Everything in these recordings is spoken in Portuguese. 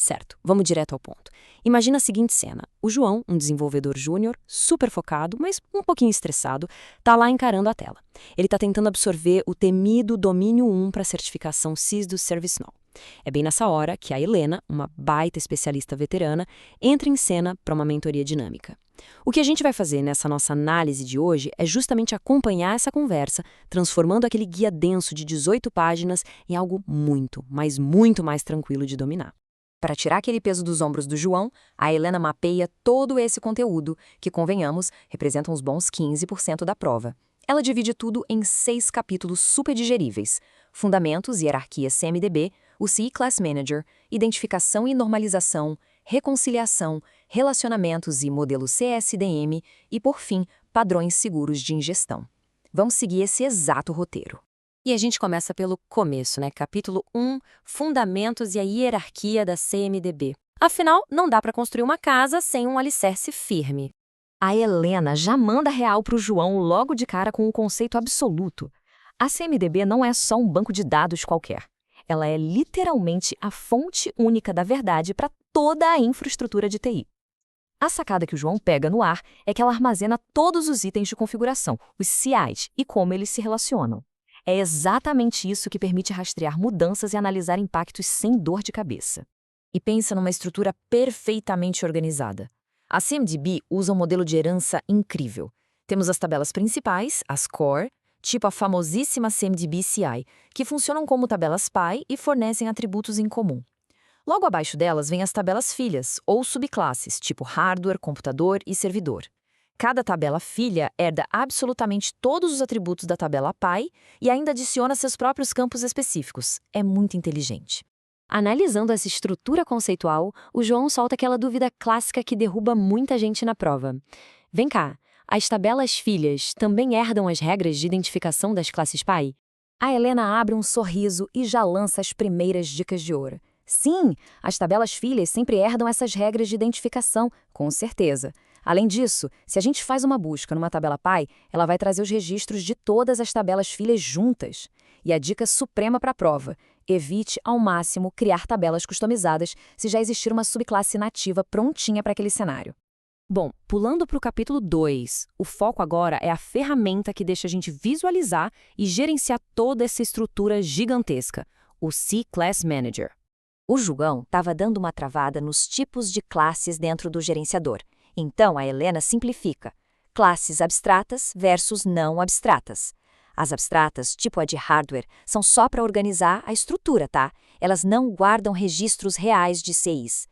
Certo, vamos direto ao ponto. Imagina a seguinte cena. O João, um desenvolvedor júnior, super focado, mas um pouquinho estressado, tá lá encarando a tela. Ele tá tentando absorver o temido domínio 1 para a certificação CIS do ServiceNow. É bem nessa hora que a Helena, uma baita especialista veterana, entra em cena para uma mentoria dinâmica. O que a gente vai fazer nessa nossa análise de hoje é justamente acompanhar essa conversa, transformando aquele guia denso de 18 páginas em algo muito, mas muito mais tranquilo de dominar. Para tirar aquele peso dos ombros do João, a Helena mapeia todo esse conteúdo, que, convenhamos, representa uns bons 15% da prova. Ela divide tudo em 6 capítulos super digeríveis: Fundamentos e Hierarquia CMDB, o CI Class Manager, Identificação e Normalização, Reconciliação, Relacionamentos e Modelo CSDM e, por fim, Padrões Seguros de Ingestão. Vamos seguir esse exato roteiro. E a gente começa pelo começo, né? Capítulo 1, Fundamentos e a Hierarquia da CMDB. Afinal, não dá para construir uma casa sem um alicerce firme. A Helena já manda real para o João logo de cara com um conceito absoluto. A CMDB não é só um banco de dados qualquer. Ela é literalmente a fonte única da verdade para toda a infraestrutura de TI. A sacada que o João pega no ar é que ela armazena todos os itens de configuração, os CIs, e como eles se relacionam. É exatamente isso que permite rastrear mudanças e analisar impactos sem dor de cabeça. E pensa numa estrutura perfeitamente organizada. A CMDB usa um modelo de herança incrível. Temos as tabelas principais, as core, tipo a famosíssima CMDB CI, que funcionam como tabelas pai e fornecem atributos em comum. Logo abaixo delas vêm as tabelas filhas, ou subclasses, tipo hardware, computador e servidor. Cada tabela filha herda absolutamente todos os atributos da tabela pai e ainda adiciona seus próprios campos específicos. É muito inteligente. Analisando essa estrutura conceitual, o João solta aquela dúvida clássica que derruba muita gente na prova. Vem cá, as tabelas filhas também herdam as regras de identificação das classes pai? A Helena abre um sorriso e já lança as primeiras dicas de ouro. Sim, as tabelas filhas sempre herdam essas regras de identificação, com certeza. Além disso, se a gente faz uma busca numa tabela pai, ela vai trazer os registros de todas as tabelas filhas juntas. E a dica suprema para a prova: evite ao máximo criar tabelas customizadas se já existir uma subclasse nativa prontinha para aquele cenário. Bom, pulando para o capítulo 2, o foco agora é a ferramenta que deixa a gente visualizar e gerenciar toda essa estrutura gigantesca, o CI Class Manager. O João estava dando uma travada nos tipos de classes dentro do gerenciador. Então, a Helena simplifica: classes abstratas versus não abstratas. As abstratas, tipo a de hardware, são só para organizar a estrutura, tá? Elas não guardam registros reais de CIs.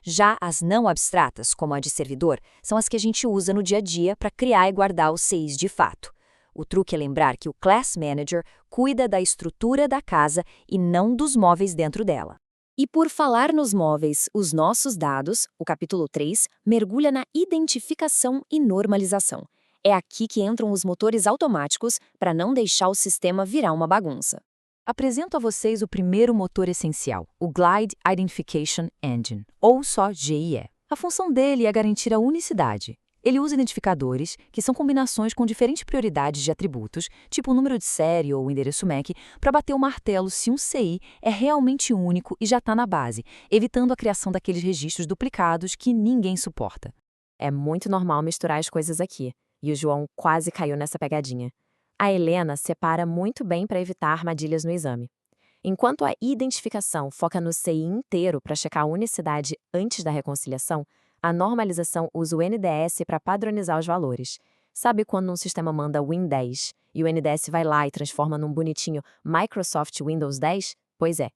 Já as não abstratas, como a de servidor, são as que a gente usa no dia a dia para criar e guardar os CIs de fato. O truque é lembrar que o Class Manager cuida da estrutura da casa e não dos móveis dentro dela. E por falar nos móveis, os nossos dados, o capítulo 3, mergulha na identificação e normalização. É aqui que entram os motores automáticos para não deixar o sistema virar uma bagunça. Apresento a vocês o primeiro motor essencial, o Glide Identification Engine, ou só GIE. A função dele é garantir a unicidade. Ele usa identificadores, que são combinações com diferentes prioridades de atributos, tipo o número de série ou o endereço MAC, para bater o martelo se um CI é realmente único e já está na base, evitando a criação daqueles registros duplicados que ninguém suporta. É muito normal misturar as coisas aqui, e o João quase caiu nessa pegadinha. A Helena separa muito bem para evitar armadilhas no exame. Enquanto a identificação foca no CI inteiro para checar a unicidade antes da reconciliação, a normalização usa o NDS para padronizar os valores. Sabe quando um sistema manda Win 10 e o NDS vai lá e transforma num bonitinho Microsoft Windows 10? Pois é.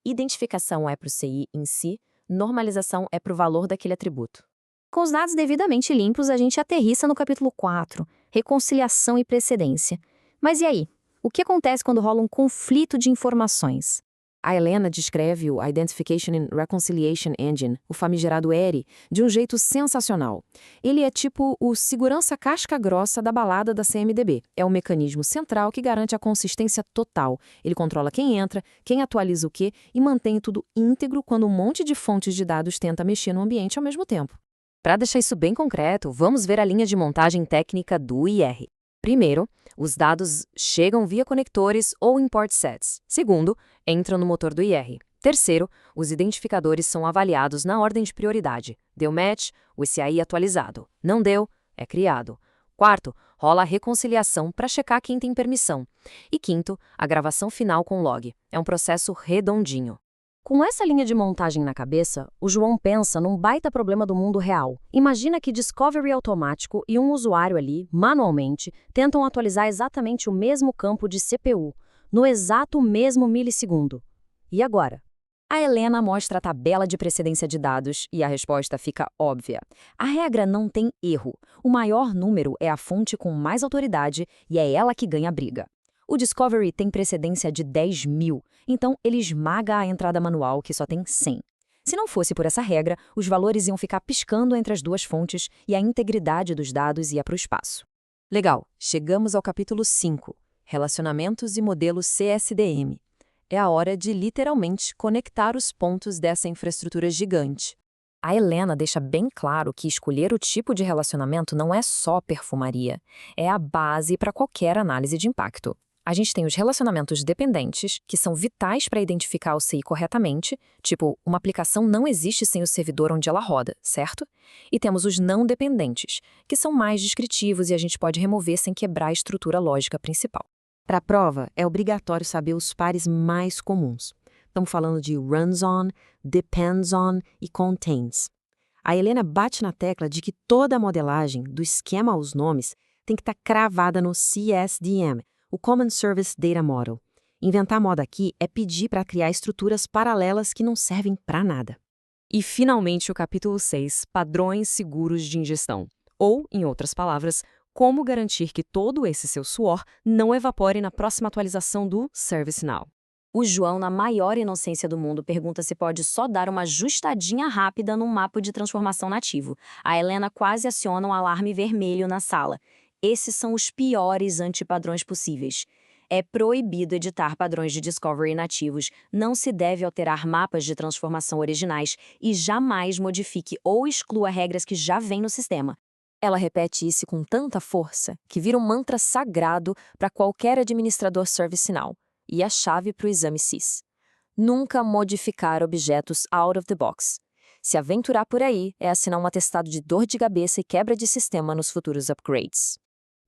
Identificação é para o CI em si, normalização é para o valor daquele atributo. Com os dados devidamente limpos, a gente aterrissa no capítulo 4, reconciliação e precedência. Mas e aí? O que acontece quando rola um conflito de informações? A Helena descreve o Identification and Reconciliation Engine, o famigerado ERI, de um jeito sensacional. Ele é tipo o segurança casca-grossa da balada da CMDB. É um mecanismo central que garante a consistência total. Ele controla quem entra, quem atualiza o quê e mantém tudo íntegro quando um monte de fontes de dados tenta mexer no ambiente ao mesmo tempo. Para deixar isso bem concreto, vamos ver a linha de montagem técnica do IR. Primeiro, os dados chegam via conectores ou import sets. Segundo, entram no motor do IR. Terceiro, os identificadores são avaliados na ordem de prioridade. Deu match, o ICAI atualizado. Não deu, é criado. Quarto, rola a reconciliação para checar quem tem permissão. E quinto, a gravação final com log. É um processo redondinho. Com essa linha de montagem na cabeça, o João pensa num baita problema do mundo real. Imagina que discovery automático e um usuário ali, manualmente, tentam atualizar exatamente o mesmo campo de CPU, no exato mesmo milissegundo. E agora? A Helena mostra a tabela de precedência de dados e a resposta fica óbvia. A regra não tem erro. O maior número é a fonte com mais autoridade e é ela que ganha a briga. O Discovery tem precedência de 10.000, então ele esmaga a entrada manual que só tem 100. Se não fosse por essa regra, os valores iam ficar piscando entre as duas fontes e a integridade dos dados ia para o espaço. Legal, chegamos ao capítulo 5, Relacionamentos e modelos CSDM. É a hora de, literalmente, conectar os pontos dessa infraestrutura gigante. A Helena deixa bem claro que escolher o tipo de relacionamento não é só perfumaria, é a base para qualquer análise de impacto. A gente tem os relacionamentos dependentes, que são vitais para identificar o CI corretamente, tipo, uma aplicação não existe sem o servidor onde ela roda, certo? E temos os não dependentes, que são mais descritivos e a gente pode remover sem quebrar a estrutura lógica principal. Para a prova, é obrigatório saber os pares mais comuns. Estamos falando de runs on, depends on e contains. A Helena bate na tecla de que toda a modelagem, do esquema aos nomes, tem que estar cravada no CSDM, o Common Service Data Model. Inventar moda aqui é pedir para criar estruturas paralelas que não servem para nada. E, finalmente, o capítulo 6, Padrões seguros de ingestão. Ou, em outras palavras, como garantir que todo esse seu suor não evapore na próxima atualização do ServiceNow. O João, na maior inocência do mundo, pergunta se pode só dar uma ajustadinha rápida num mapa de transformação nativo. A Helena quase aciona um alarme vermelho na sala. Esses são os piores antipadrões possíveis. É proibido editar padrões de discovery nativos, não se deve alterar mapas de transformação originais e jamais modifique ou exclua regras que já vêm no sistema. Ela repete isso com tanta força que vira um mantra sagrado para qualquer administrador ServiceNow e a chave para o exame CIS. Nunca modificar objetos out of the box. Se aventurar por aí é assinar um atestado de dor de cabeça e quebra de sistema nos futuros upgrades.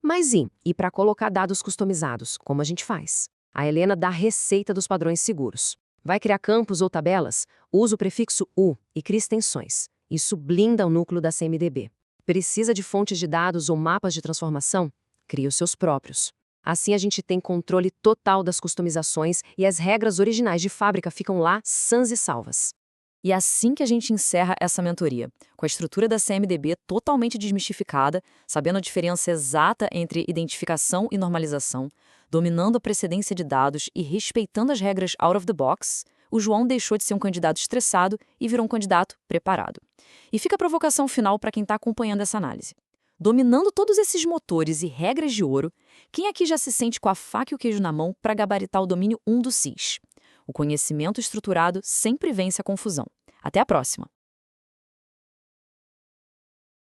Mas e para colocar dados customizados, como a gente faz? A Helena dá a receita dos padrões seguros. Vai criar campos ou tabelas? Usa o prefixo U e cria extensões. Isso blinda o núcleo da CMDB. Precisa de fontes de dados ou mapas de transformação? Cria os seus próprios. Assim a gente tem controle total das customizações e as regras originais de fábrica ficam lá sãs e salvas. E é assim que a gente encerra essa mentoria, com a estrutura da CMDB totalmente desmistificada, sabendo a diferença exata entre identificação e normalização, dominando a precedência de dados e respeitando as regras out of the box, o João deixou de ser um candidato estressado e virou um candidato preparado. E fica a provocação final para quem está acompanhando essa análise. Dominando todos esses motores e regras de ouro, quem aqui já se sente com a faca e o queijo na mão para gabaritar o domínio 1 do CIS? O conhecimento estruturado sempre vence a confusão. Até a próxima!